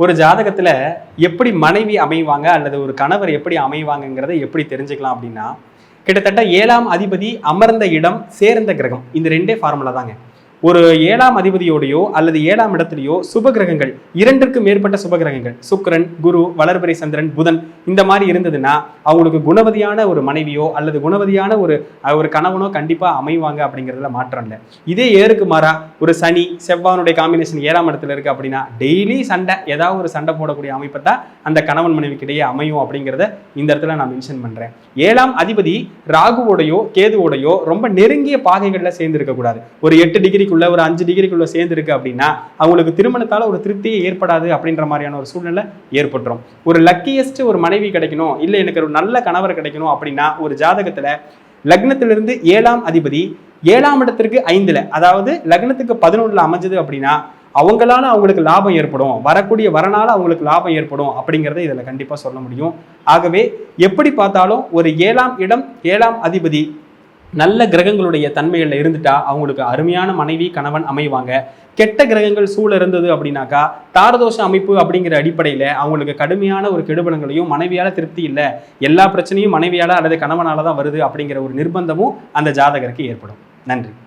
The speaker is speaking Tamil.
ஒரு ஜாதகத்துல எப்படி மனைவி அமைவாங்க அல்லது ஒரு கணவர் எப்படி அமைவாங்கங்கிறத எப்படி தெரிஞ்சுக்கலாம் அப்படின்னா, கிட்டத்தட்ட 7ஆம் அதிபதி அமர்ந்த இடம் சேர்ந்த கிரகம், இந்த ரெண்டே ஃபார்முலா தாங்க. ஒரு 7ஆம் அதிபதியோடையோ அல்லது 7ஆம் இடத்துலையோ சுப கிரகங்கள், 2க்கு மேற்பட்ட சுப கிரகங்கள், சுக்கிரன், குரு, வளர்பிறை சந்திரன், புதன் இந்த மாதிரி இருந்ததுன்னா அவங்களுக்கு குணவதியான ஒரு மனைவியோ அல்லது குணவதியான ஒரு கணவனோ கண்டிப்பா அமைவாங்க அப்படிங்கிறதுல மாற்றம் இல்லை. இதே ஏருக்கு மாறா ஒரு சனி செவ்வானுடைய காம்பினேஷன் 7ஆம் இடத்துல இருக்கு அப்படின்னா டெய்லி சண்டை, ஏதாவது ஒரு சண்டை போடக்கூடிய அமைப்பை தான் அந்த கணவன் மனைவிக்கிடையே அமையும் அப்படிங்கிறத இந்த இடத்துல நான் மென்ஷன் பண்றேன். 7ஆம் அதிபதி ராகுவோடையோ கேதுவோடையோ ரொம்ப நெருங்கிய பாகைகள்ல சேர்ந்து இருக்கக்கூடாது. ஒரு 8 டிகிரி ஒரு 5 டிகிரிக்குள்ள சேர்ந்து இருக்கு அப்படின்னா அவங்களுக்கு திருமணத்தால ஒரு திருப்தியே ஏற்படாது அப்படின்ற மாதிரியான ஒரு சூழ்நிலை ஏற்பட்டுரும். ஒரு லக்கியஸ்ட் ஒரு மனைவி கிடைக்கணும், இல்ல எனக்கு ஒரு நல்ல கணவர் கிடைக்கணும் அப்படின்னா ஒரு ஜாதகத்துல லக்னத்திலிருந்து 7ஆம் அதிபதி 7ஆம் இடத்திற்கு 5ல, அதாவது லக்னத்துக்கு 11ல அமைஞ்சது அப்படின்னா அவங்களால அவங்களுக்கு லாபம் ஏற்படும், வரக்கூடிய வரனால அவங்களுக்கு லாபம் ஏற்படும் அப்படிங்கிறத இதுல கண்டிப்பா சொல்ல முடியும். ஆகவே எப்படி பார்த்தாலும் ஒரு 7ஆம் இடம் 7ஆம் அதிபதி நல்ல கிரகங்களுடைய தன்மைகள்ல இருந்துட்டா அவங்களுக்கு அருமையான மனைவி கணவன் அமைவாங்க. கெட்ட கிரகங்கள் சூழ இருந்தது அப்படின்னாக்கா தாரதோஷ அமைப்பு அப்படிங்கிற அடிப்படையில அவங்களுக்கு கடுமையான ஒரு கெடுபலங்களையும், மனைவியால திருப்தி இல்லை, எல்லா பிரச்சனையும் மனைவியால அல்லது கணவனால தான் வருது அப்படிங்கிற ஒரு நிர்பந்தமும் அந்த ஜாதகருக்கு ஏற்படும். நன்றி.